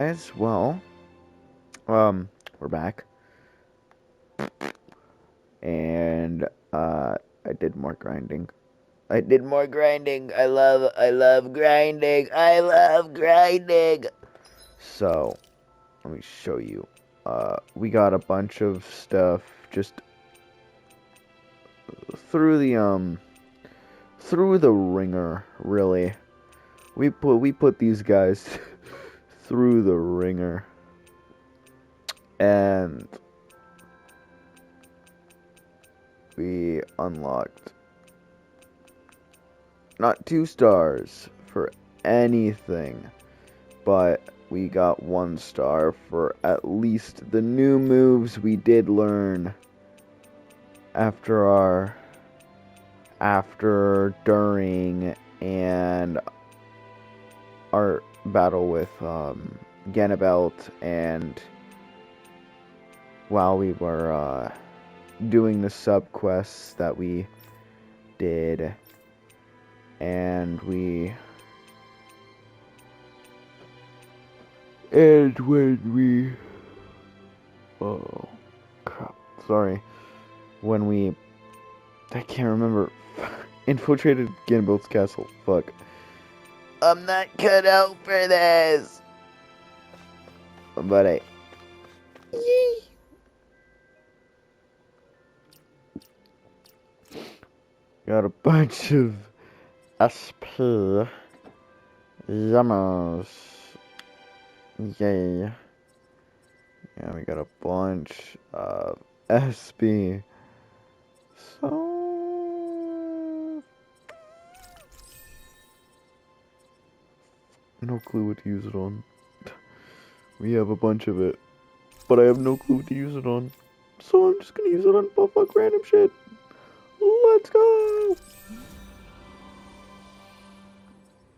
As well, we're back, and I did more grinding. I did more grinding. I love grinding. I love grinding. So, let me show you. We got a bunch of stuff just through the ringer, really. We put these guys through the ringer, and we unlocked not 2 stars for anything, but we got 1 star for at least the new moves we did learn during, and our battle with Ganabelt, and while we were doing the sub quests that we did, and when we oh crap, sorry, when we I can't remember infiltrated Ganabelt's castle. Fuck. I'm not cut out for this. But yee. Got a bunch of SP Yummers. Yay. Yeah, we got a bunch of SP. So, no clue what to use it on. We have a bunch of it, but I have no clue what to use it on. So I'm just gonna use it on fuck random shit. Let's go!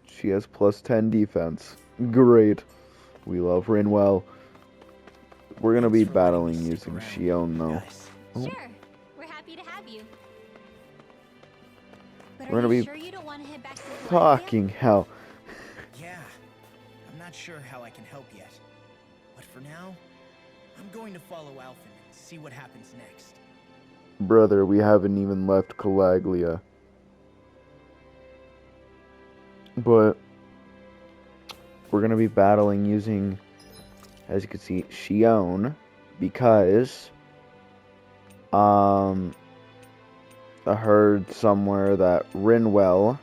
She has plus 10 defense. Great. We love Rinwell. We're gonna be battling using Xion though. Oh. Sure, we're happy to have you. But we're gonna be sure you don't want to head back to fucking hell. Yeah, I'm not sure how I can help yet. But for now, I'm going to follow Alphen and see what happens next. Brother, we haven't even left Calaglia. But we're gonna be battling using, as you can see, Xion, because I heard somewhere that Rinwell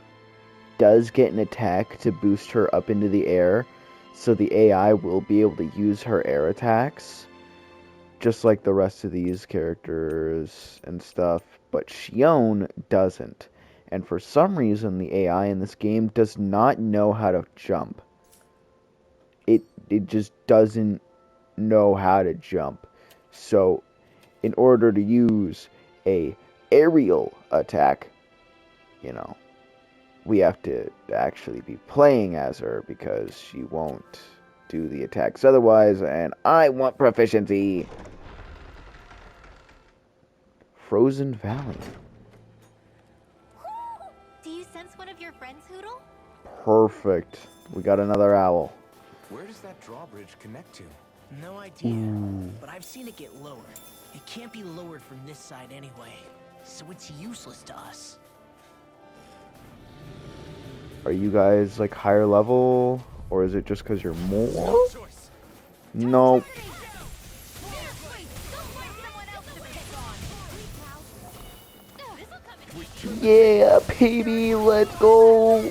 does get an attack to boost her up into the air, so the AI will be able to use her air attacks, just like the rest of these characters and stuff, but Xion doesn't. And for some reason, the AI in this game does not know how to jump. It just doesn't know how to jump. So, in order to use a aerial attack, we have to actually be playing as her, because she won't do the attacks otherwise, and I want proficiency. Frozen Valley. Do you sense one of your friends, Hootle? Perfect. We got another owl. Where does that drawbridge connect to? No idea, Ooh. but I've seen it get lowered. It can't be lowered from this side anyway, so it's useless to us. Are you guys like higher level, or is it just because you're more? No. Yeah, baby, let's go.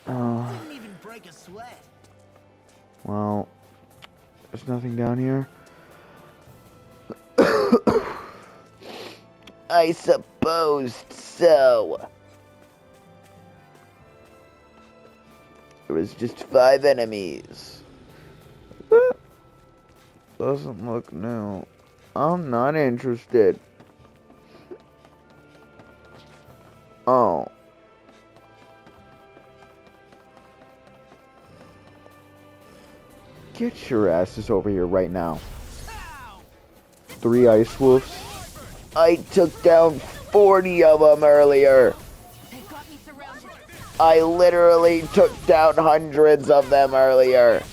Didn't even break a sweat. Well, there's nothing down here. I suppose so. There was just 5 enemies. That doesn't look new. I'm not interested. Oh. Get your asses over here right now. 3 ice wolves. I took down 40 of them earlier. They got me surrounded. I literally took down hundreds of them earlier.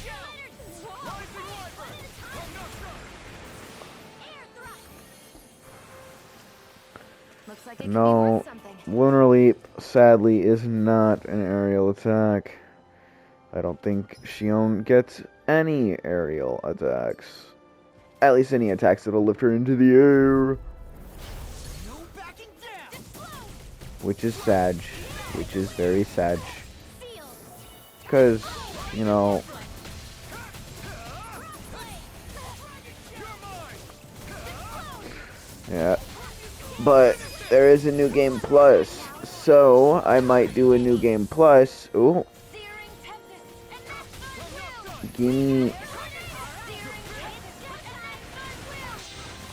Looks like it could be No, worth something. Lunar Leap, sadly, is not an aerial attack. I don't think Shion gets any aerial attacks. At least any attacks that'll lift her into the air. No backing down. Which is sad. Which is very sad. Sealed. Because, you know... Yeah. But there is a new game plus. So, I might do a new game plus. Ooh. Searing tempest. And Gimme...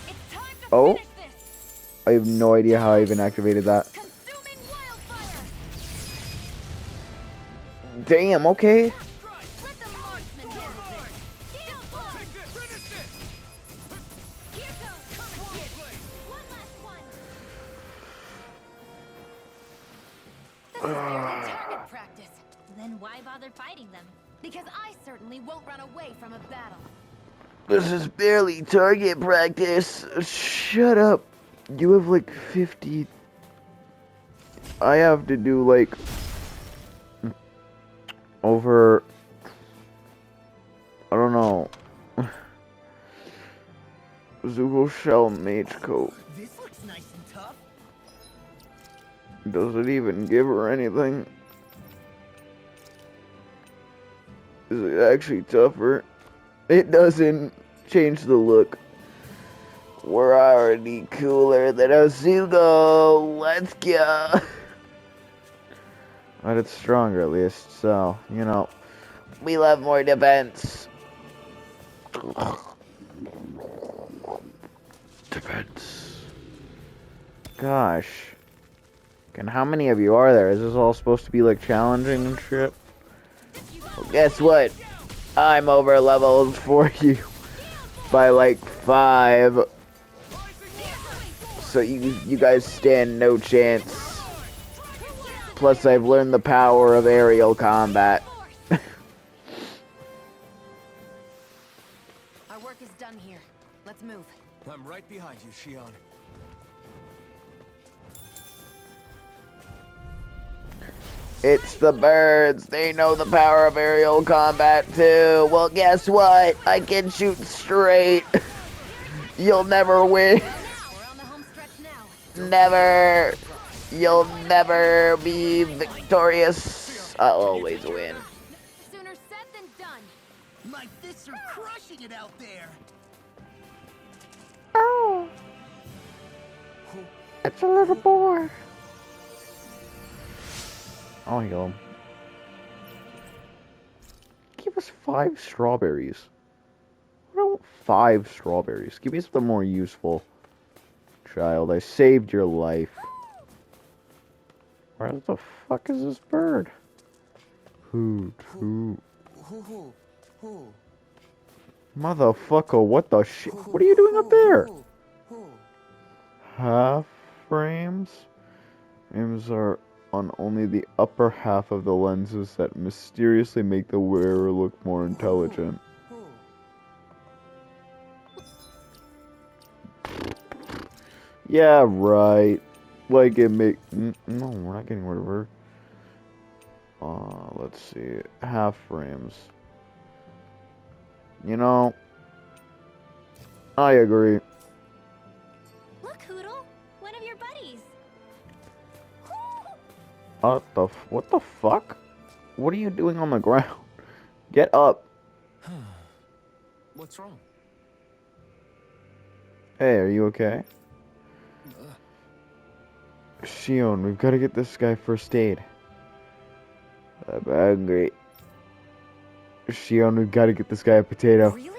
it's time to Oh. finish this. I have no idea how I even activated that. Consuming wildfire. Damn, okay. Let the marksman handle this. Shield blow. Here goes. One last one. This is barely target practice. Then why bother fighting them? Because I certainly won't run away from a battle. This is barely target practice. Shut up. You have like 50. I have to do like over. I don't know. Zugo Shell Mage Coat. This looks nice and tough. Does it even give her anything? Is it actually tougher? It doesn't change the look. We're already cooler than a Zugo. Let's go. But it's stronger at least, so, you know. We love more defense. Defense. Gosh. And how many of you are there? Is this all supposed to be like challenging and shit? Well, guess what? I'm over leveled for you by like 5. So you guys stand no chance. Plus I've learned the power of aerial combat. Our work is done here. Let's move. I'm right behind you, Shion. It's the birds. They know the power of aerial combat too. Well, guess what? I can shoot straight. You'll never win. We're on the home stretch now. Never. You'll never be victorious. I'll always win. Sooner said than done. My fists are crushing it out there. Oh. It's a little boy. I'll heal him. Give us 5 strawberries. I don't want 5 strawberries. Give me something more useful. Child, I saved your life. Where the fuck is this bird? Hoot, hoot. Who? Motherfucker, what the shit? What are you doing up there? Half frames? Frames are on only the upper half of the lenses that mysteriously make the wearer look more intelligent. Yeah, right. Like it make... No, we're not getting rid of her. Let's see. Half frames. You know, I agree. Look, Hoodle. One of your buddies. What the fuck? What are you doing on the ground? Get up. What's wrong? Hey, are you okay? Shion, we've got to get this guy first aid. I'm hungry. Shion, we've got to get this guy a potato. Really?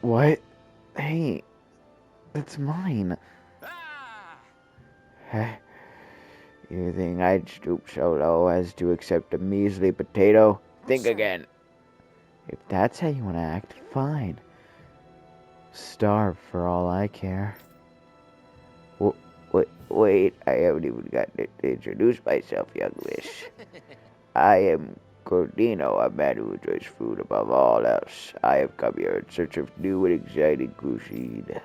What? Hey, that's mine. Hey, you think I'd stoop so low as to accept a measly potato? Think Sure. again. If that's how you want to act, fine. Starve for all I care. Wait, I haven't even gotten to introduce myself, young miss. I am Cordino, a man who enjoys food above all else. I have come here in search of new and exciting cuisine.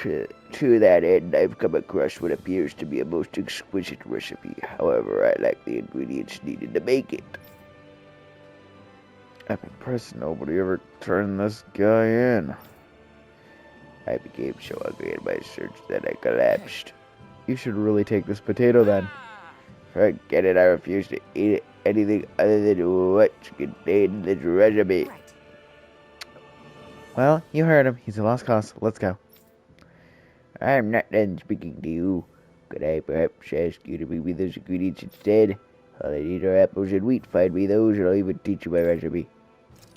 To that end, I've come across what appears to be a most exquisite recipe. However, I lack the ingredients needed to make it. I'm impressed nobody ever turned this guy in. I became so hungry in my search that I collapsed. You should really take this potato then. Forget it, I refuse to eat anything other than what's contained in this recipe. Right. Well, you heard him. He's a lost cause. Let's go. I'm not done speaking to you. Could I perhaps ask you to bring me those ingredients instead? All I need are apples and wheat. Find me those and I'll even teach you my recipe.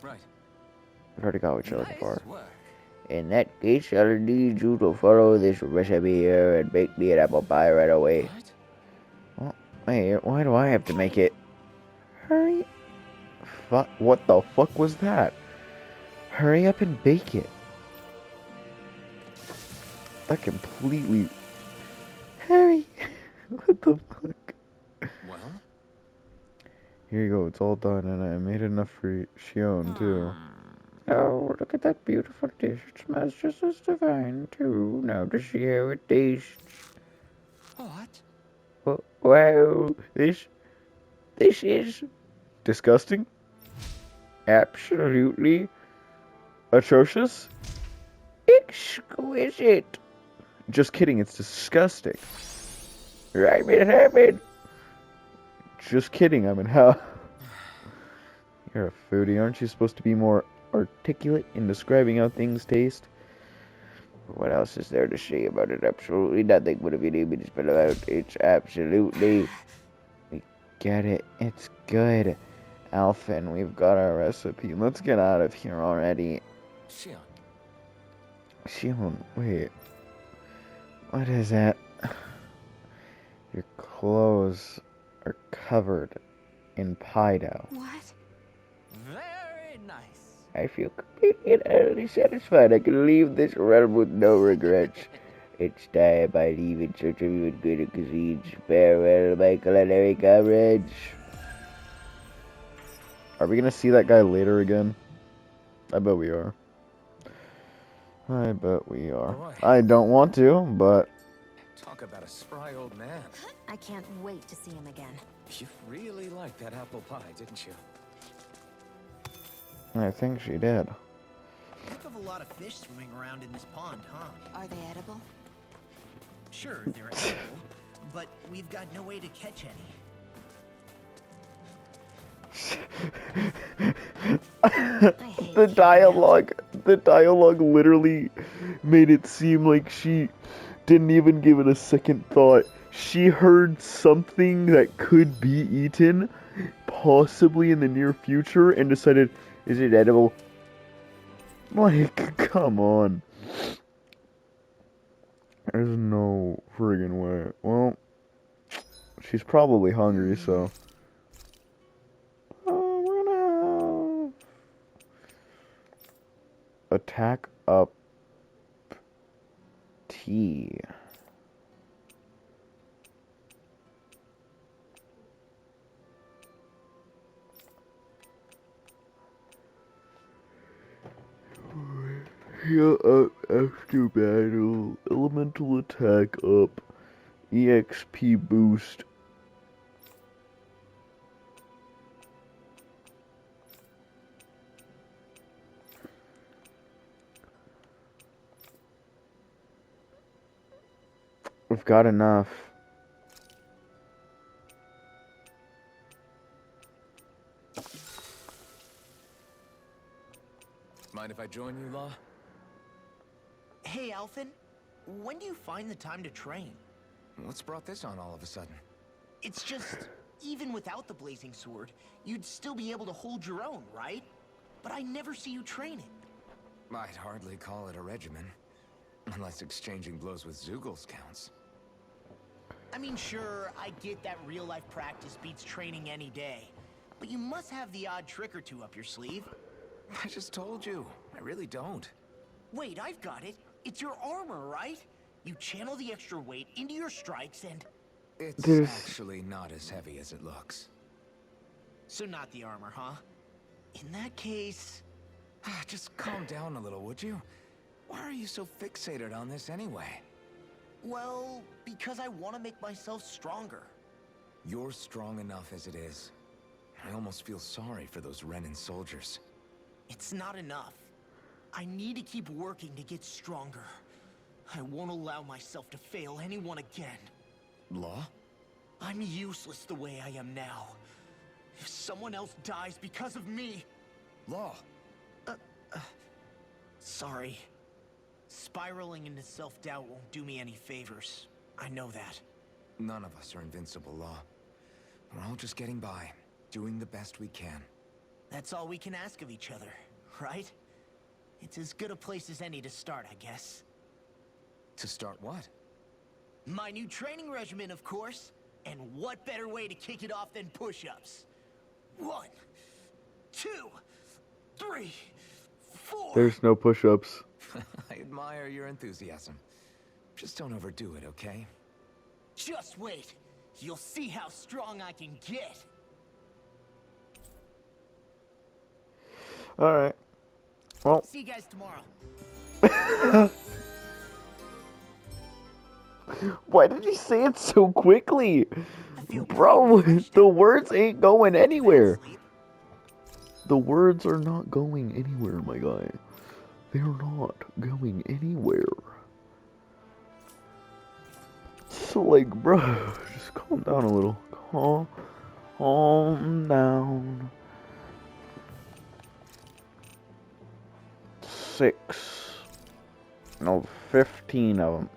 Right. I've already got what you're looking for. Nice work. In that case, I'll need you to follow this recipe here and make me an apple pie right away. What? Well, wait, why do I have to make it? Hurry. What the fuck was that? Hurry up and bake it. That completely... Hurry. What the fuck? Well? Here you go, it's all done, and I made enough for Shion, too. Oh, look at that beautiful dish. It smells just as divine, too. Now to see how it tastes. What? Wow, this is disgusting. Absolutely atrocious. Exquisite. Just kidding, it's disgusting. I'm in heaven. Just kidding, I'm in hell. You're a foodie, aren't you supposed to be more articulate in describing how things taste? What else is there to say about it? Absolutely nothing. What have you even spell out? It's absolutely... We get it. It's good. Alphen, we've got our recipe. Let's get out of here already. Shion. Shion, wait. What is it? Your clothes are covered in pie dough. What? Very nice. I feel completely and utterly satisfied. I can leave this realm with no regrets. It's time I leave in search of even greater cuisines. Farewell, my culinary comrades. Are we gonna see that guy later again? I bet we are. I bet we are. Boy. I don't want to, but Talk about a spry old man. I can't wait to see him again. You really liked that apple pie, didn't you? I think she did. Heck of a lot of fish swimming around in this pond, huh? Are they edible? Sure, they're edible, but we've got no way to catch any. I hate The Shion. dialogue literally made it seem like she didn't even give it a second thought. She heard something that could be eaten, possibly in the near future, and decided, is it edible? Like, come on. There's no friggin' way. Well, she's probably hungry, so... we're gonna attack up T. Yeah, after battle, elemental attack up, EXP boost. We've got enough. Mind if I join you, Law? Hey, Alphen, when do you find the time to train? What's brought this on all of a sudden? It's just, even without the blazing sword, you'd still be able to hold your own, right? But I never see you training. I'd hardly call it a regimen. Unless exchanging blows with Zeugles counts. I mean, sure, I get that real-life practice beats training any day. But you must have the odd trick or two up your sleeve. I just told you. I really don't. Wait, I've got it. It's your armor, right? You channel the extra weight into your strikes and... It's There's- actually not as heavy as it looks. So not the armor, huh? In that case... Just calm down a little, would you? Why are you so fixated on this anyway? Well, because I want to make myself stronger. You're strong enough as it is. I almost feel sorry for those Renan soldiers. It's not enough. I need to keep working to get stronger. I won't allow myself to fail anyone again. Law? I'm useless the way I am now. If someone else dies because of me... Law! Sorry. Spiraling into self-doubt won't do me any favors. I know that. None of us are invincible, Law. We're all just getting by, doing the best we can. That's all we can ask of each other, right? It's as good a place as any to start, I guess. To start what? My new training regimen, of course. And what better way to kick it off than push-ups? 1, 2, 3, 4... There's no push-ups. I admire your enthusiasm. Just don't overdo it, okay? Just wait. You'll see how strong I can get. Alright. Well, See you guys tomorrow. why did you say it so quickly? I feel Bro, refreshed the after words ain't going anywhere. sleep. The words are not going anywhere, my guy. They're not going anywhere. So, like, bro, just calm down a little. Calm down. 6. No, 15 of them.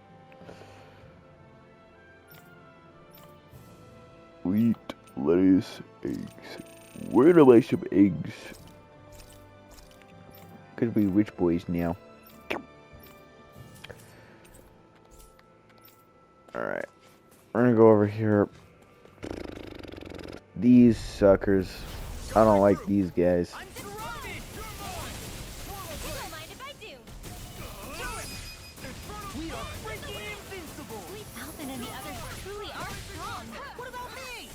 Wheat, lettuce, eggs. Where do I some eggs? Could be rich boys now. Alright. We're gonna go over here. These suckers. I don't like these guys. You don't mind if I do. We are freaking invincible. Alvin and the others truly are strong. What about me?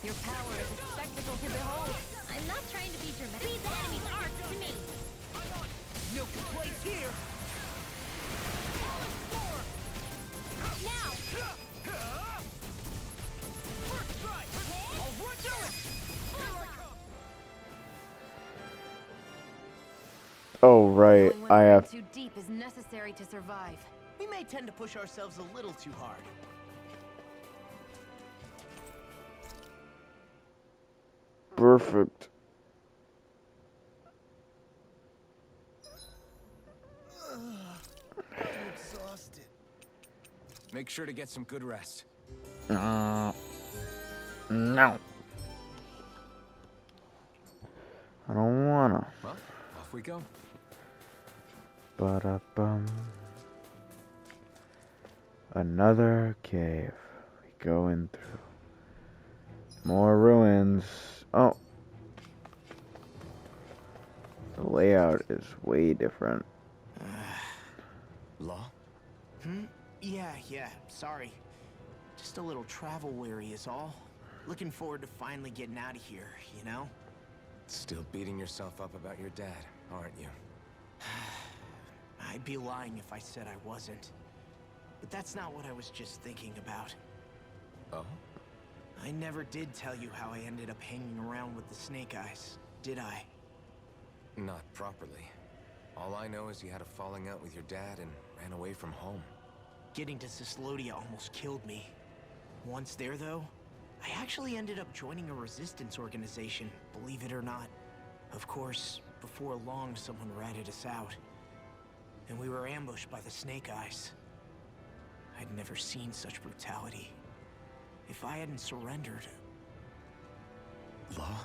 Your power is a spectacle to behold. I'm not trying to be dramatic. These enemies aren't to me. No complaints here. Now! Oh, right. Going one I ring have. too deep is necessary to survive. We may tend to push ourselves a little too hard. Perfect. I'm exhausted. Make sure to get some good rest. No. I don't wanna. Well, off we go. Ba-da-bum. Another cave. We going through. More ruins. Oh. The layout is way different. Law? Yeah, sorry. Just a little travel weary is all. Looking forward to finally getting out of here, you know? Still beating yourself up about your dad, aren't you? I'd be lying if I said I wasn't. But that's not what I was just thinking about. Oh? I never did tell you how I ended up hanging around with the Snake Eyes, did I? Not properly. All I know is you had a falling out with your dad and ran away from home. Getting to Cyslodia almost killed me. Once there, though, I actually ended up joining a resistance organization, believe it or not. Of course, before long, someone ratted us out. And we were ambushed by the Snake Eyes. I'd never seen such brutality. If I hadn't surrendered... Law?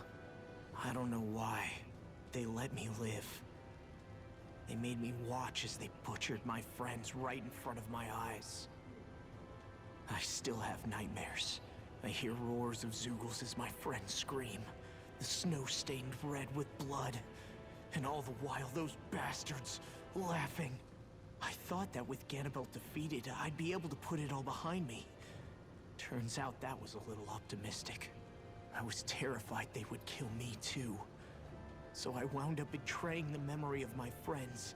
I don't know why. They let me live. They made me watch as they butchered my friends right in front of my eyes. I still have nightmares. I hear roars of Zeugles as my friends scream. The snow stained red with blood. And all the while, those bastards laughing. I thought that with Ganabelt defeated, I'd be able to put it all behind me. Turns out that was a little optimistic. I was terrified they would kill me too. So I wound up betraying the memory of my friends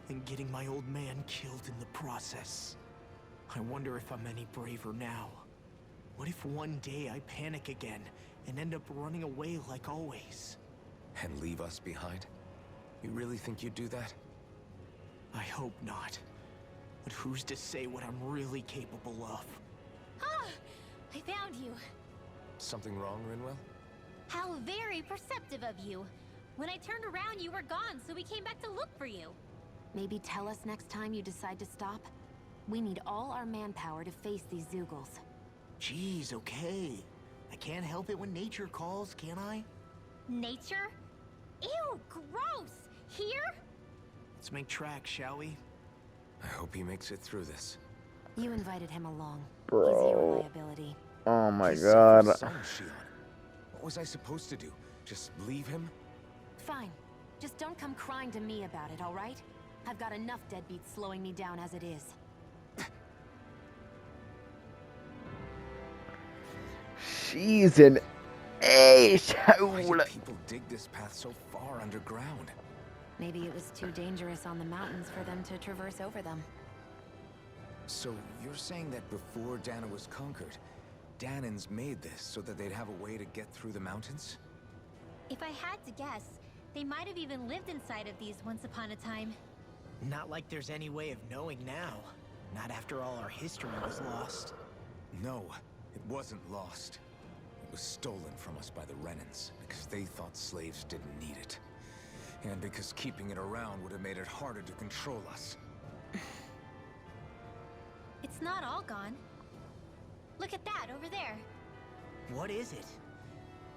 and getting my old man killed in the process. I wonder if I'm any braver now. What if one day I panic again and end up running away like always? And leave us behind? You really think you'd do that? I hope not. But who's to say what I'm really capable of? Ah! I found you. Something wrong, Rinwell? How very perceptive of you. When I turned around, you were gone, so we came back to look for you. Maybe tell us next time you decide to stop? We need all our manpower to face these Zeugles. Jeez, okay. I can't help it when nature calls, can I? Nature? Ew, gross! Here? Let's make tracks, shall we? I hope he makes it through this. You invited him along. Bro. He's your liability. Oh my His god. selfish son, Shion. What was I supposed to do? Just leave him? Fine. Just don't come crying to me about it, all right? I've got enough deadbeats slowing me down as it is. She's an ace. Why did people dig this path so far underground? Maybe it was too dangerous on the mountains for them to traverse over them. So you're saying that before Dahna was conquered, Dahnans made this so that they'd have a way to get through the mountains? If I had to guess, they might have even lived inside of these once upon a time. Not like there's any way of knowing now. Not after all our history was lost. No, it wasn't lost. It was stolen from us by the Renans, because they thought slaves didn't need it. And because keeping it around would have made it harder to control us. It's not all gone. Look at that over there. What is it?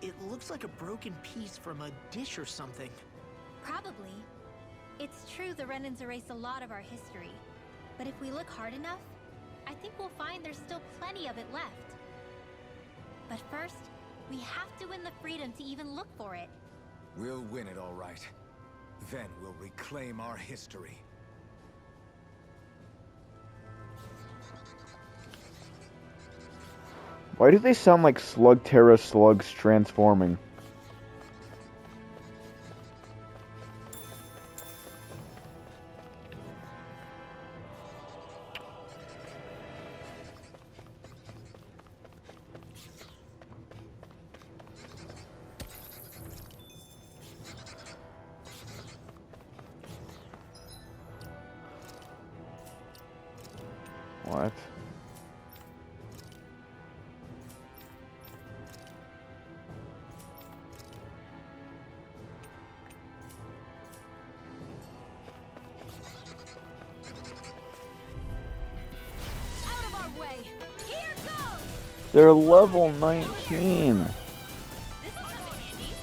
It looks like a broken piece from a dish or something. Probably. It's true the Renans erased a lot of our history. But if we look hard enough, I think we'll find there's still plenty of it left. But first, we have to win the freedom to even look for it. We'll win it all right. Then we'll reclaim our history. Why do they sound like Slugterra slugs transforming? What? Out of our way! Here goes! They're level 19. This will come in handy.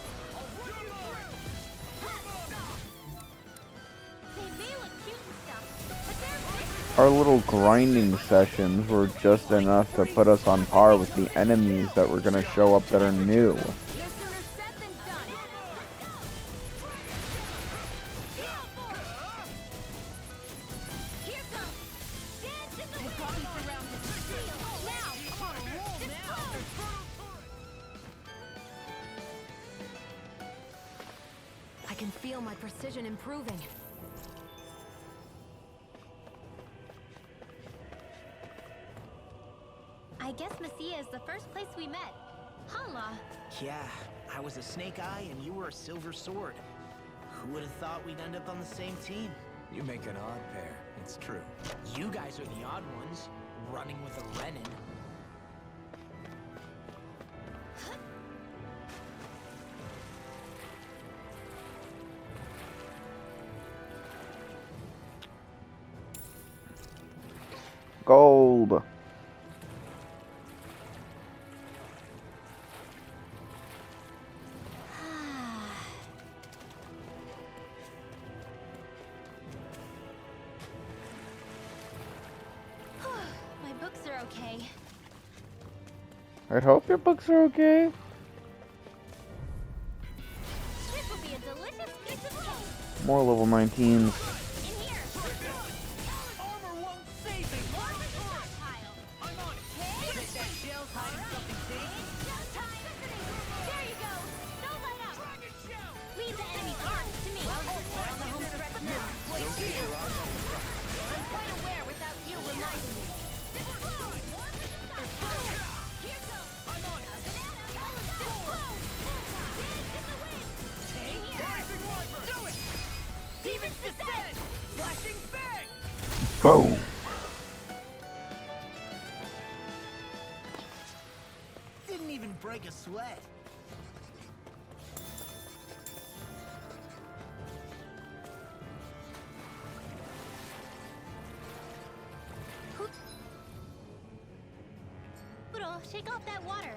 They may look cute and stuff, but they're vicious. Our little grinding sessions were just enough to put us on par with the enemies that were gonna show up that are new. No sooner said than done. Here goes! Dance in the wind! Got me surrounded. Now! I'm on a roll now! I can feel my precision improving. I guess Messia is the first place we met. Hala. Yeah, I was a Snake Eye and you were a Silver Sword. Who would have thought we'd end up on the same team? You make an odd pair, it's true. You guys are the odd ones, running with a Renin. Gold. okay. I hope your books are okay. This will be a delicious piece of cake. More level 19s. In here. Armor won't save me! More of the stockpile. I'm on it! Think that shell's hiding something safe? It's showtime. There you go. Don't let up. Dragon shell! Leave the enemy's arms to me. We're on the home stretch now. I'm quite aware without you reminding me. Demons descend! Flashing bang! Boom. Didn't even break a sweat. Poodle, shake off that water.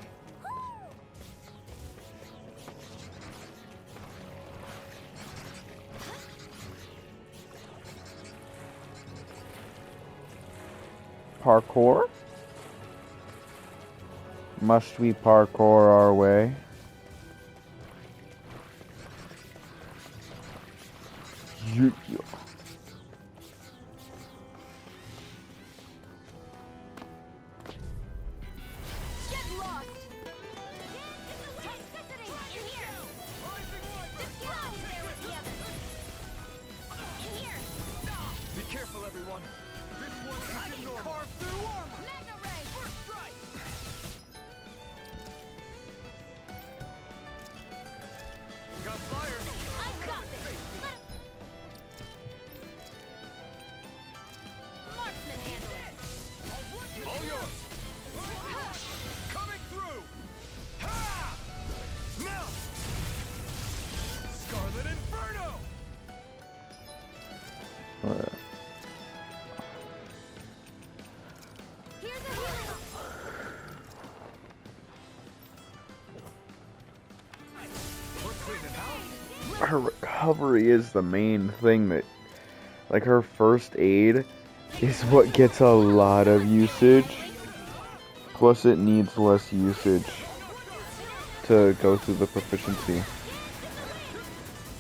Parkour? Must we parkour our way? Yeah. Get lost. Toxicity in here. Just get out there with the others. In here. Be careful, everyone. This one's I can carve through armor! Mega ray. First strike! got fire. I got this. Marksman handle it. All yours. Coming through. Ha! Melt. Scarlet Inferno. Here's a healing. We're cleaning house. Her recovery is the main thing that, like, her first aid is what gets a lot of usage. Plus it needs less usage to go through the proficiency.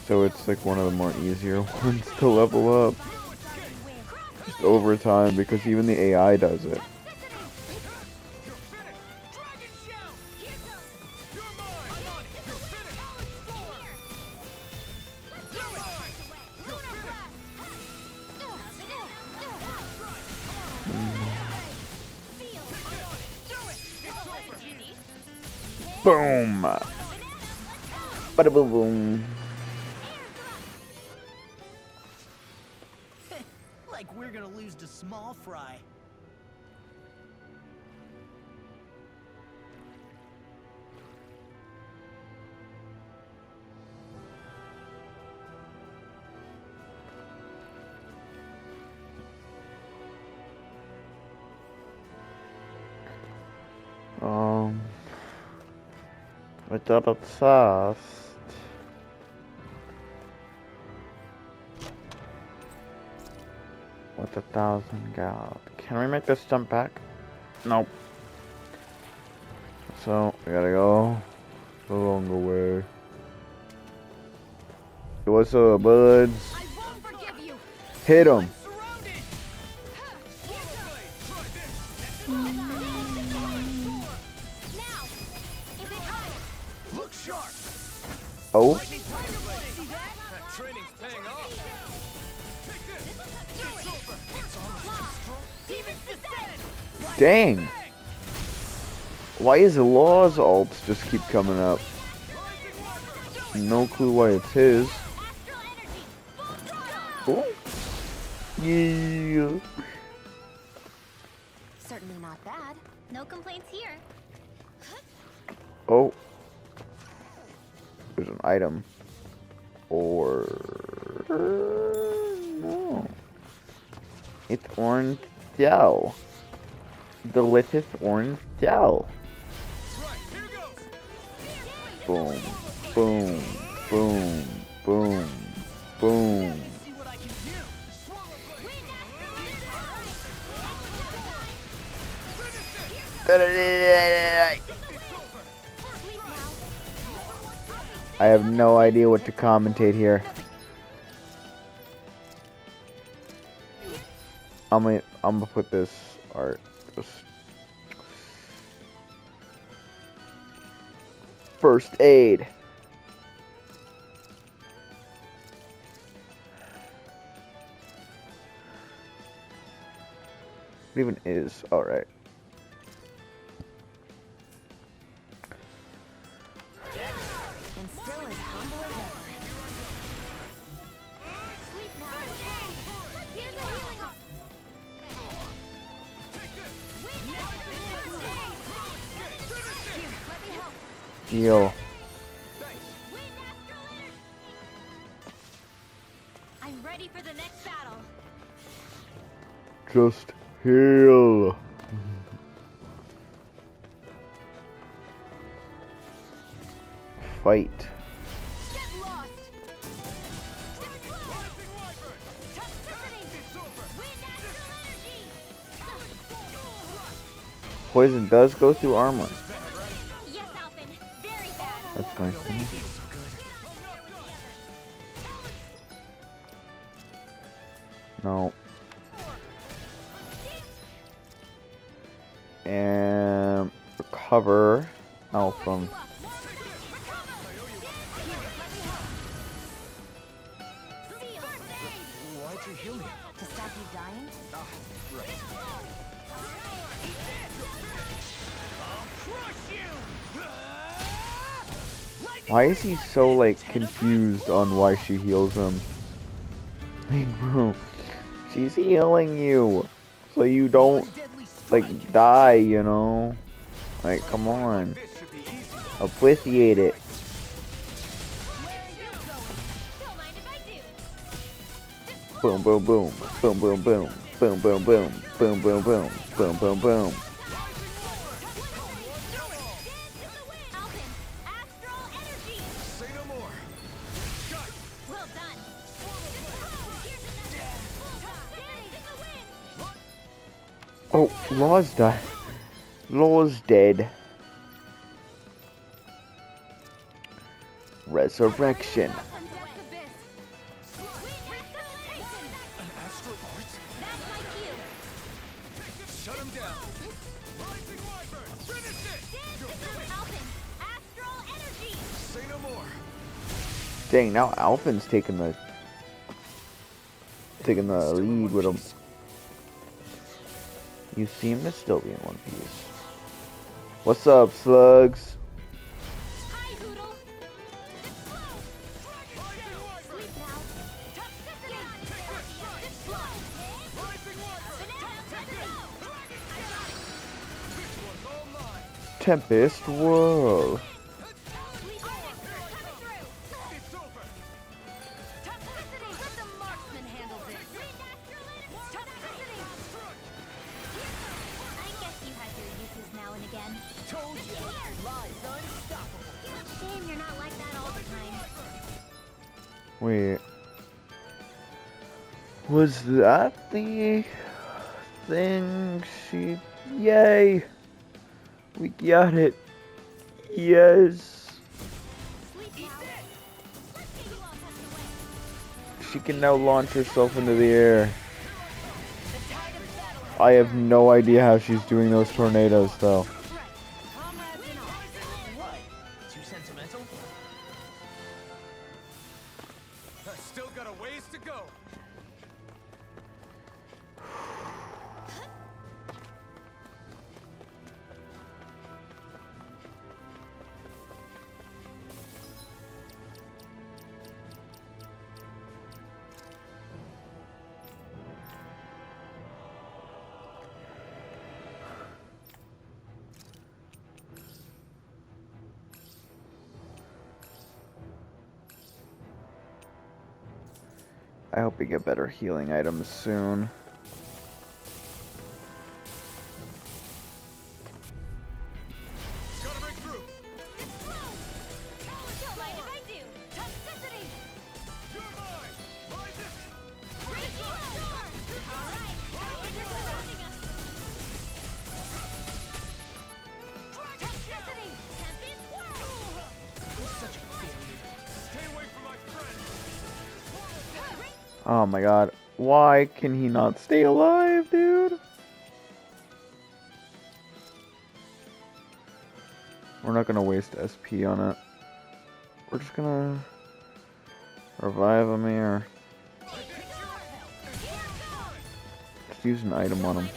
So it's like one of the more easier ones to level up. Just over time, because even the AI does it. Dragon shell! You're mine! I'm on it! You're finished! Boom! Bada boom boom. Like we're gonna lose to small fry. Without obsessed. With 1,000 gold. Can we make this jump back? Nope. So, we gotta go the longer way. What's up, buds? I won't forgive you. Hit him! Surrounded! Now, is it high? Look sharp! Oh, That training's paying off. Demons descend! dang! Why is Law's ults just keep coming up? No clue why it's his. Astral energy. Oh. Yeah. Certainly not bad. No complaints here. Oh. There's an item. Or... no. It's orange gel. Delicious orange gel. Right, here goes. Boom. Boom. Boom. Boom. Boom. See what I can do! Finish I have no idea what to commentate here. I'm gonna put this art. First aid. What even is? All right. And still as humble as ever. Sleep now. Here's the healing up. Here, let me help. Heal. I'm ready for the next battle. Just heal. Fight. Get lost. Toxicity. Wind astral energy. Poison does go through armor. Yes, Alphen. Very fast. That's nice. Feels good. No. And recover Alpha. Why'd you heal me? To stop you dying? Ah, right. Why is he so like confused on why she heals him? Like, bro, she's healing you so you don't like die, you know? Like, come on. Appreciate it. Don't mind if I do. Boom, boom, boom. Boom, boom, boom. Boom, boom, boom. Boom, boom, boom. Boom, boom, boom. Alphen, astral energy. Say no more. Well done. Oh, Law's died. Law's dead. Resurrection. Astral arts? That's my cue. Shut him down. Rising Wyvern, finish it! Alphen, astral energy. Say no more. Dang, now Alphen's taking the lead with him. You seem to still be in one piece. What's up, slugs? Hi, Hoodle. Sleep now. Toxicity. Slow. Rising Wyvern, this one's all mine. Tempest Whirl. It's over. Toxicity! Let the marksman handle this. Toxicity! I guess you have your uses now and again. Told you. Lies unstoppable. Shame you're not like that all the time. Wait. Was that the thing she... Yay! We got it. Yes. Sleep now. Let's get you all tucked away. She can now launch herself into the air. I have no idea how she's doing those tornadoes, though. Comrades in arms. What? Too sentimental? I still got a ways to go. I hope we get better healing items soon. Gotta break through. Don't mind if I do. Toxicity! You're mine. Rising. All right. You're surrounding us. Oh my god. Why can he not stay alive, dude? We're not gonna waste SP on it. We're just gonna revive him here. Just use an item on him.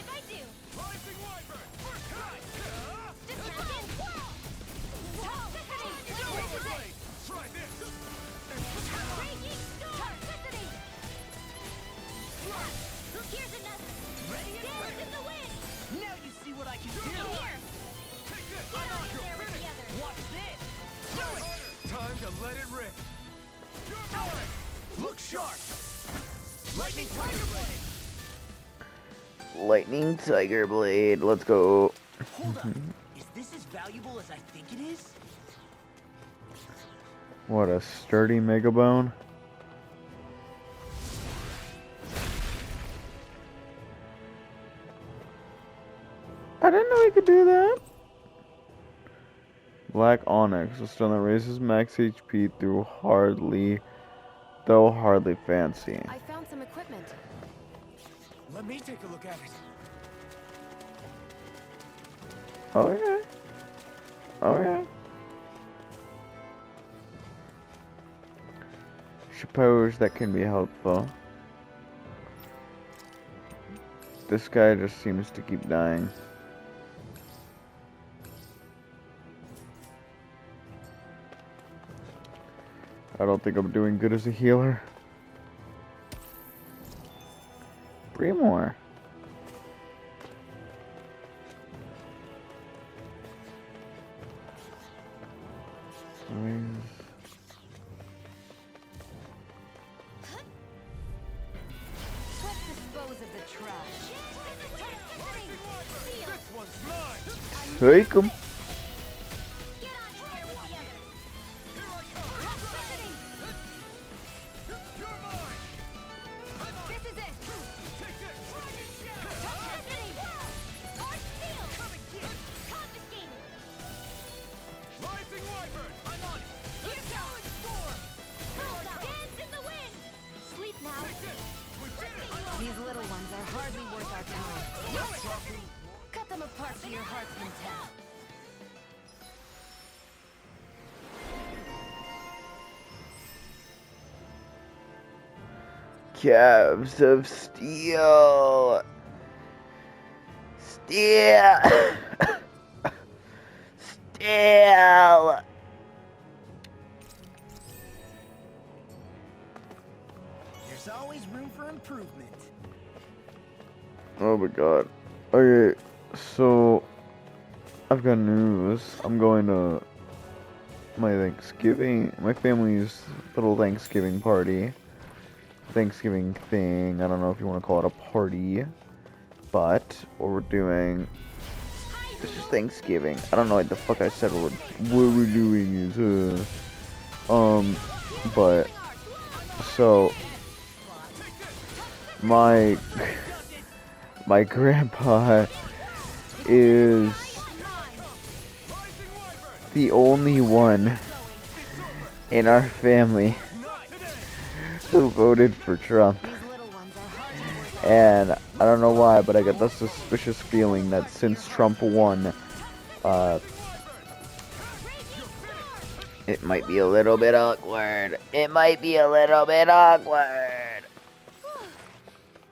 Time to let it rip. Look sharp. Lightning Tiger Blade. Lightning Tiger Blade. Let's go. Hold up. Is this as valuable as I think it is? What a sturdy Mega Bone. I didn't know he could do that. Black Onyx, a stone that raises max HP though hardly fancy. I found some equipment. Let me take a look at it. Oh yeah. Oh yeah. Suppose that can be helpful. This guy just seems to keep dying. I don't think I'm doing good as a healer. Three more. Let's dispose of the trash. Take him. These little ones are hardly worth our time. Cut them apart to your heart's content. Calves of steel. Steel. Steel. There's always room for improvement. Oh my god. Okay, so I've got news. I'm going to my family's little Thanksgiving party. Thanksgiving thing. I don't know if you want to call it a party, but what we're doing, it's just Thanksgiving. I don't know what the fuck I said. What we're doing is, but so my grandpa is the only one in our family who voted for Trump. And I don't know why, but I got the suspicious feeling that since Trump won, it might be a little bit awkward. It might be a little bit awkward.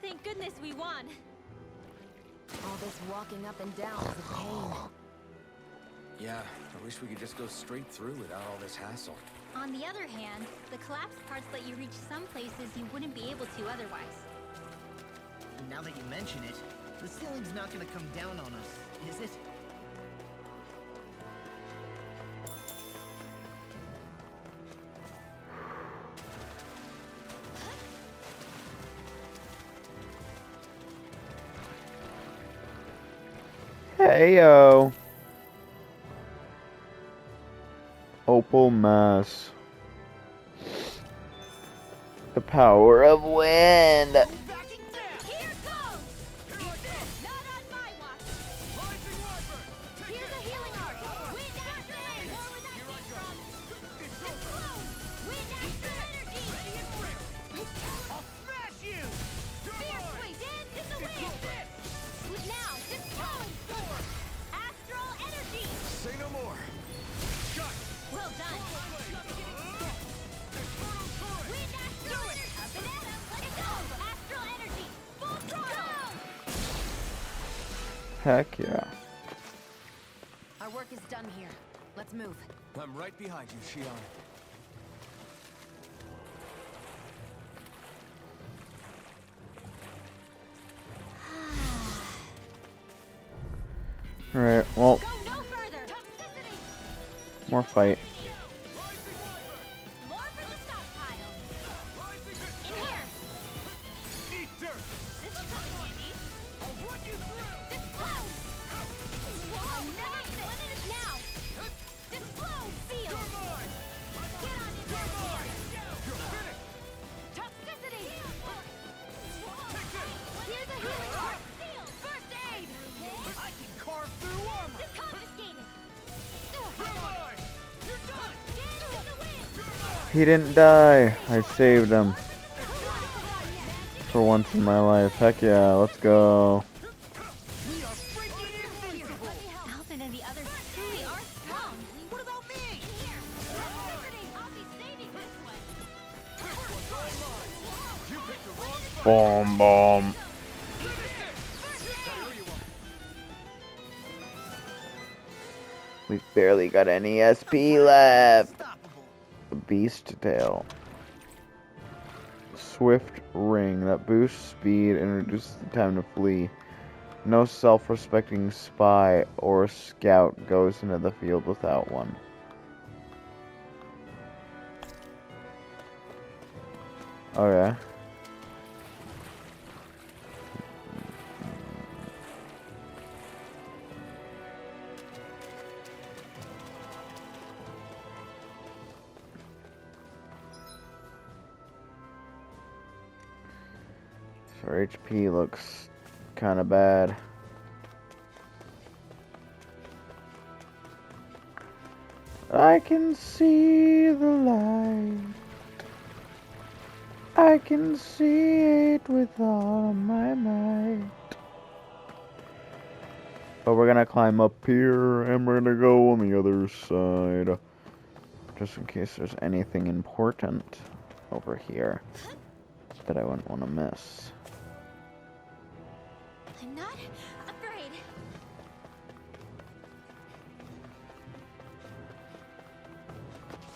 Thank goodness we won. All this walking up and down is a pain. Yeah, I wish we could just go straight through without all this hassle. On the other hand, the collapsed parts let you reach some places you wouldn't be able to otherwise. Now that you mention it, the ceiling's not gonna come down on us, is it? Heyo. Opal Mass. The power of wind. Here goes! Not on my watch! Here's a healing arc! Wind after wind! More where that came from! Explode! Wind after energy! I'll smash Heck yeah. Our work is done here. Let's move. I'm right behind you, Shion. Alright, well, Go no further! Toxicity! more fight. More for the stockpile! In here! Eat dirt! This will come in handy! I'll run you through! Explode! Whoa, never finish! Now! Explode! Feel! Get on in there, You're finished! Toxicity! Here's a healing heart! First aid! I can carve through armor! Confiscated! You're mine! You're done! Dance with the wind! He didn't die. I saved him. For once in my life. Heck yeah, let's go. We are freaking invincible! Alvin and the others truly are strong. What about me? I'll be saving this one. You picked the wrong fight! Boom, boom. We've barely got any SP left. Unstoppable. Beast Tail. Swift Ring that boosts speed and reduces the time to flee. No self-respecting spy or scout goes into the field without one. Okay. So our HP looks kind of bad. I can see the light. I can see it with all of my might. But we're gonna climb up here and we're gonna go on the other side. Just in case there's anything important over here that I wouldn't want to miss. I'm not afraid.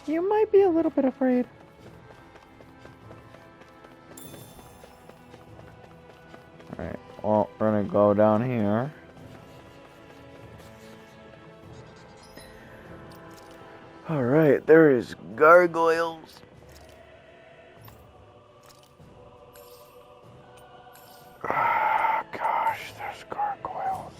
You might be a little bit afraid. Alright, well, we're gonna go down here. Alright, there is gargoyles. Gosh, there's gargoyles.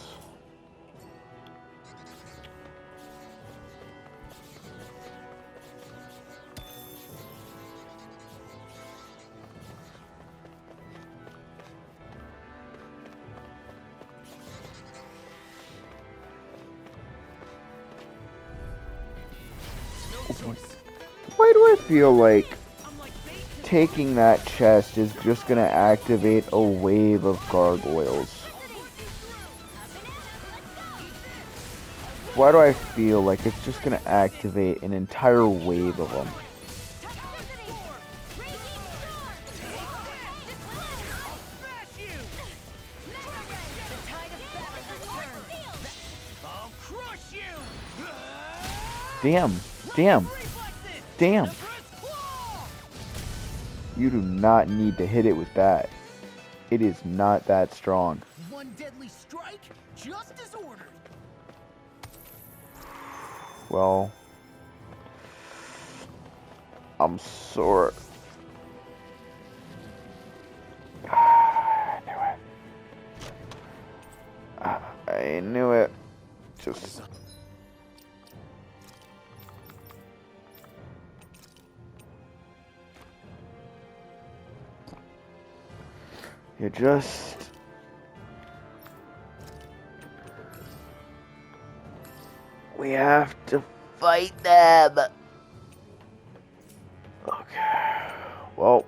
Why do I feel like taking that chest is just gonna activate a wave of gargoyles? Why do I feel like it's just gonna activate an entire wave of them? I'll crush you! Damn, damn, damn. You do not need to hit it with that. It is not that strong. One deadly strike, just as ordered. Well, I'm sore. I knew it. I knew it. Just. You just. We have to fight them. Okay. Well,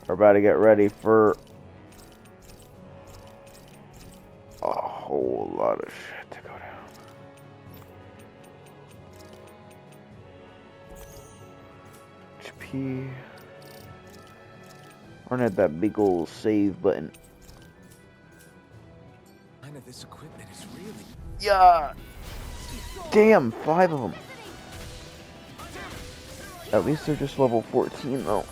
we're about to get ready for a whole lot of shit to go down. HP. Run at that big old save button. Kind of this equipment is really... Yeah. Damn, 5 of them. At least they're just level 14 though.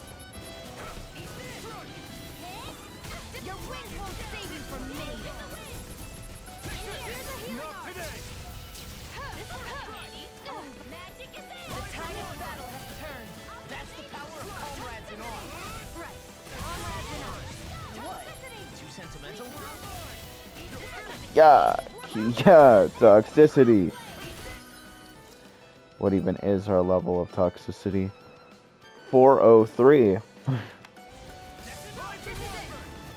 Your wings won't save you from me. The tide of battle has turned. That's the power of comrades in arms. Right. Comrades in arms. What? Too sentimental? Yeah. Yeah, toxicity. What even is our level of toxicity? 403.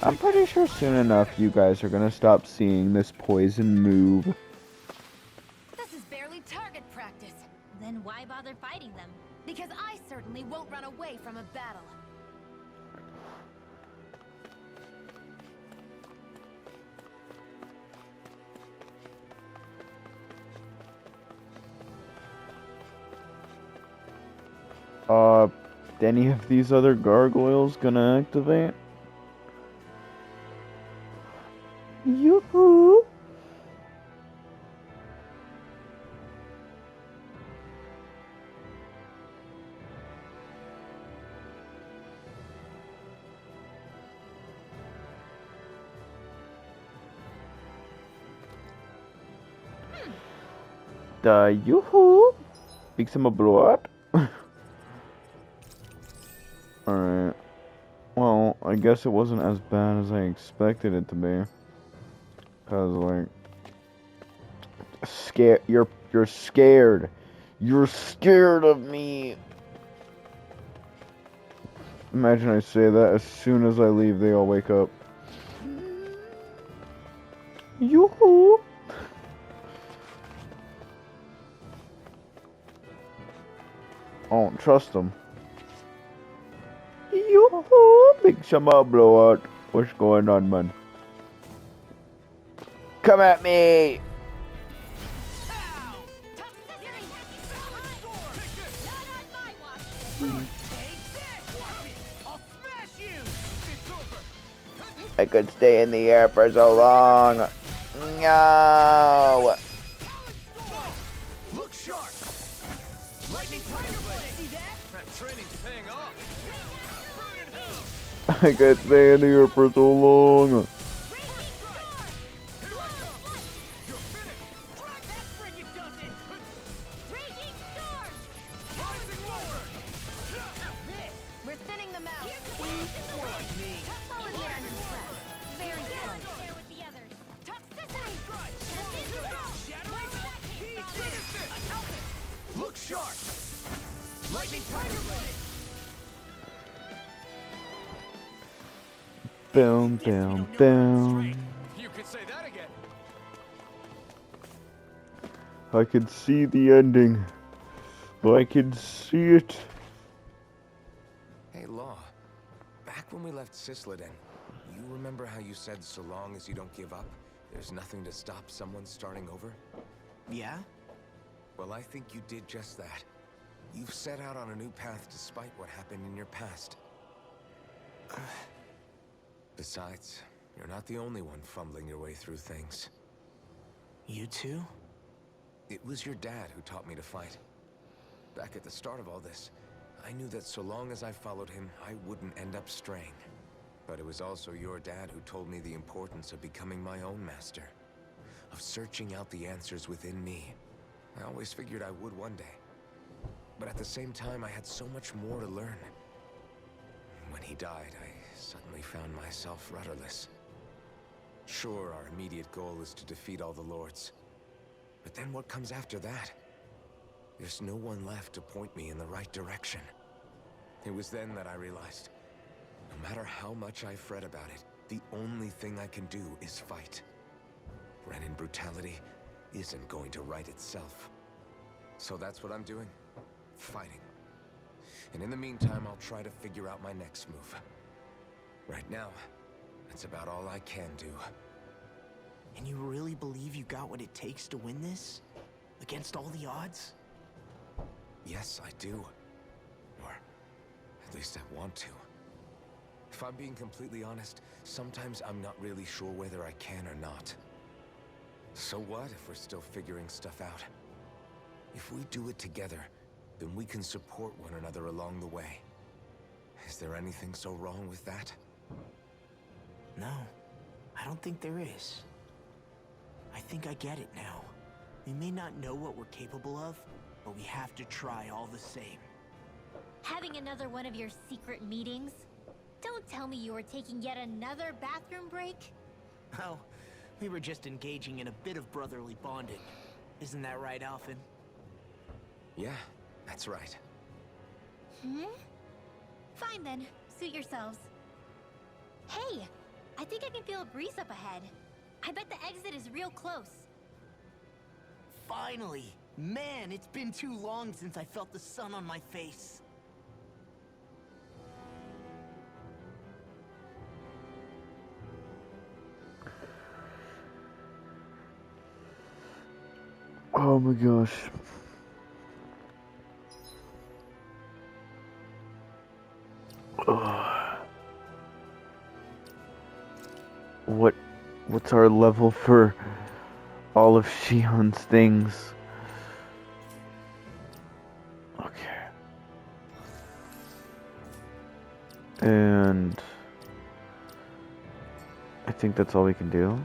I'm pretty sure soon enough you guys are gonna stop seeing this poison move. This is barely target practice. Then why bother fighting them? Because I certainly won't run away from a battle. Any of these other gargoyles gonna activate? Yoo-hoo! Yoo-hoo! Big some blood. Alright. Well, I guess it wasn't as bad as I expected it to be. Cause like scared you're scared. You're scared of me. Imagine I say that as soon as I leave they all wake up. Yoo-hoo! I don't trust them. Yoo-hoo! Big summer blowout. What's going on, man? Come at me! I could stay in the air for so long. No! Look sharp! Lightning Tiger Blade! See that? That training's paying off! I could stay in the air for so long. We're thinning them out. Very slight. Look sharp! Lightning Tiger Blade! Boom, boom, boom. You could say that again! I could see the ending. I could see it. Hey, Law. Back when we left Cisleden, you remember how you said so long as you don't give up, there's nothing to stop someone starting over? Yeah? Well, I think you did just that. You've set out on a new path despite what happened in your past. Besides, you're not the only one fumbling your way through things. You too? It was your dad who taught me to fight. Back at the start of all this, I knew that so long as I followed him, I wouldn't end up straying. But it was also your dad who told me the importance of becoming my own master. Of searching out the answers within me. I always figured I would one day. But at the same time, I had so much more to learn. When he died, I suddenly found myself rudderless. Sure, our immediate goal is to defeat all the lords. But then what comes after that? There's no one left to point me in the right direction. It was then that I realized, no matter how much I fret about it, the only thing I can do is fight. Renin brutality isn't going to right itself. So that's what I'm doing. Fighting. And in the meantime, I'll try to figure out my next move. Right now, that's about all I can do. And you really believe you got what it takes to win this? Against all the odds? Yes, I do. Or at least I want to. If I'm being completely honest, sometimes I'm not really sure whether I can or not. So what if we're still figuring stuff out? If we do it together, then we can support one another along the way. Is there anything so wrong with that? No, I don't think there is. I think I get it now. We may not know what we're capable of, but we have to try all the same. Having another one of your secret meetings? Don't tell me you were taking yet another bathroom break? Oh, we were just engaging in a bit of brotherly bonding. Isn't that right, Alphen? Yeah, that's right. Fine then, suit yourselves. Hey, I think I can feel a breeze up ahead. I bet the exit is real close. Finally! Man, it's been too long since I felt the sun on my face. Oh my gosh. What's our level for all of Shion's things? Okay. And I think that's all we can do.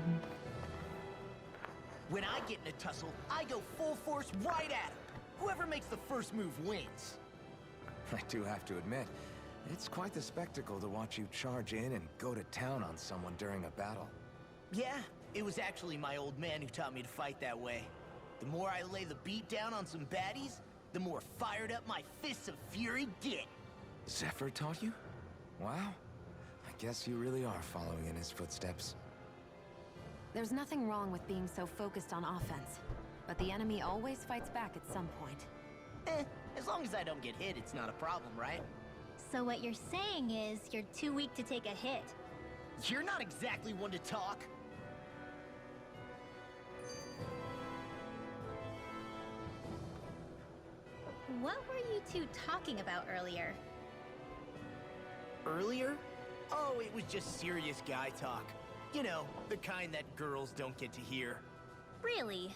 When I get in a tussle, I go full force right at him. Whoever makes the first move wins. I do have to admit, it's quite the spectacle to watch you charge in and go to town on someone during a battle. Yeah, it was actually my old man who taught me to fight that way. The more I lay the beat down on some baddies, the more fired up my fists of fury get. Zephyr taught you? Wow. I guess you really are following in his footsteps. There's nothing wrong with being so focused on offense, but the enemy always fights back at some point. As long as I don't get hit, it's not a problem, right? So what you're saying is you're too weak to take a hit. You're not exactly one to talk. What were you two talking about earlier? Earlier? Oh, it was just serious guy talk. You know, the kind that girls don't get to hear. Really?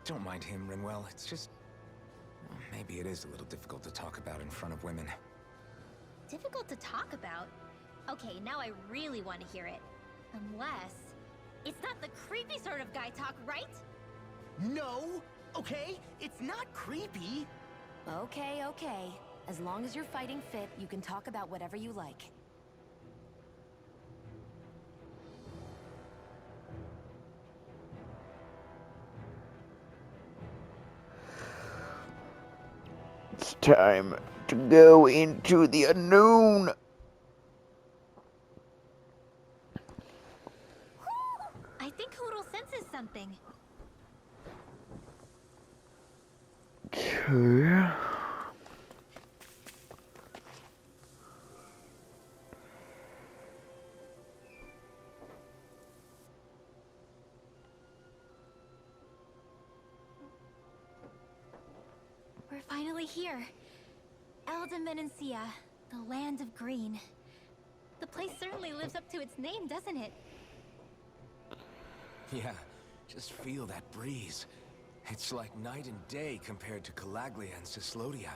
Don't mind him, Rinwell. It's just... well, maybe it is a little difficult to talk about in front of women. Difficult to talk about? Okay, now I really want to hear it. Unless... it's not the creepy sort of guy talk, right? No! Okay? It's not creepy! Okay, okay. As long as you're fighting fit, you can talk about whatever you like. It's time to go into the unknown. I think Hootle senses something. Okay. We're finally here. Elde Menancia, the land of green. The place certainly lives up to its name, doesn't it? Yeah, just feel that breeze. It's like night and day compared to Calaglia and Cyslodia.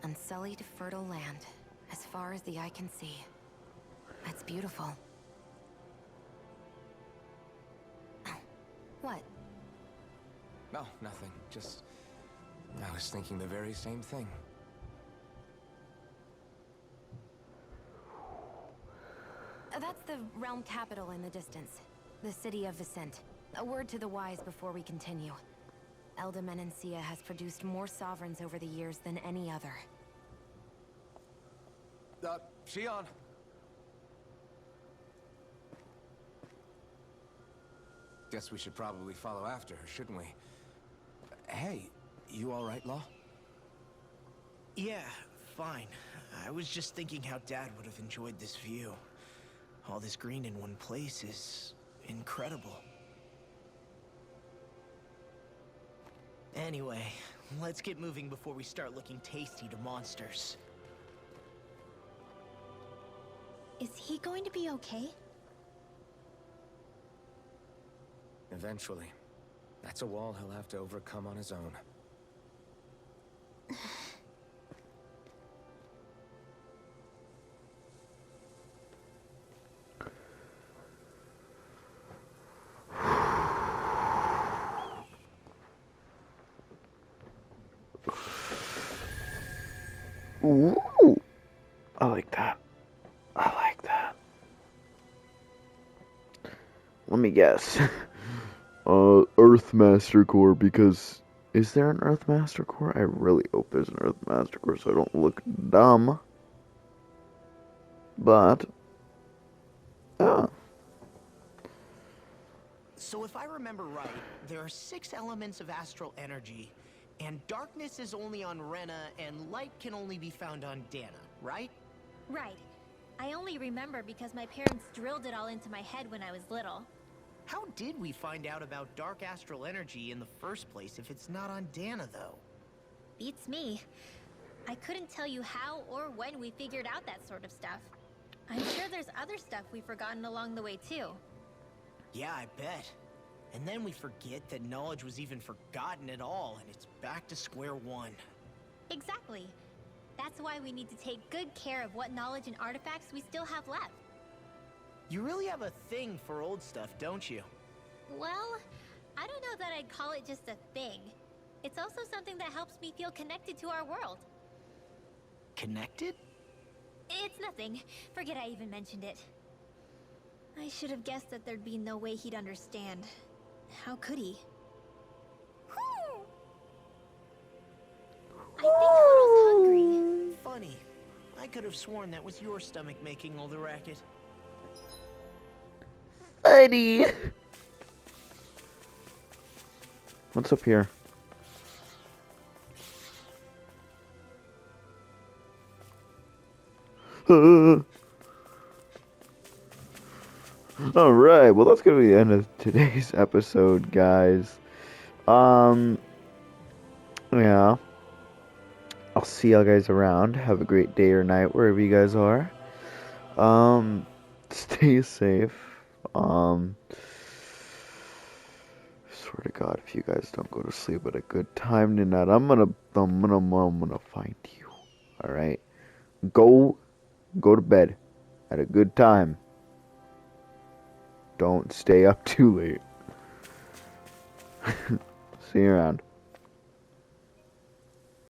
Unsullied, fertile land, as far as the eye can see. That's beautiful. What? No, nothing. Just... I was thinking the very same thing. That's the realm capital in the distance. The city of Vicent. A word to the wise before we continue. Elde Menancia has produced more sovereigns over the years than any other. Shion! Guess we should probably follow after her, shouldn't we? Hey, you alright, Law? Yeah, fine. I was just thinking how Dad would have enjoyed this view. All this green in one place is... incredible. Anyway, let's get moving before we start looking tasty to monsters. Is he going to be okay? Eventually. That's a wall he'll have to overcome on his own. Ooh, I like that. I like that. Let me guess. Earth Master Core, because is there an Earth Master Core? I really hope there's an Earth Master Core so I don't look dumb. But yeah. So if I remember right, there are 6 elements of astral energy, and darkness is only on Rena, and light can only be found on Dana, right? Right. I only remember because my parents drilled it all into my head when I was little. How did we find out about dark astral energy in the first place if it's not on Dana, though? Beats me. I couldn't tell you how or when we figured out that sort of stuff. I'm sure there's other stuff we've forgotten along the way, too. Yeah, I bet. And then we forget that knowledge was even forgotten at all, and it's back to square one. Exactly. That's why we need to take good care of what knowledge and artifacts we still have left. You really have a thing for old stuff, don't you? Well, I don't know that I'd call it just a thing. It's also something that helps me feel connected to our world. Connected? It's nothing. Forget I even mentioned it. I should have guessed that there'd be no way he'd understand. How could he? I think Turtle's hungry. Funny. I could have sworn that was your stomach making all the racket. Buddy. What's up here? Alright, well that's gonna be the end of today's episode, guys. Yeah. I'll see y'all guys around. Have a great day or night wherever you guys are. Stay safe. Swear to God, if you guys don't go to sleep at a good time tonight, I'm gonna find you. Alright? Go to bed at a good time. Don't stay up too late. See you around.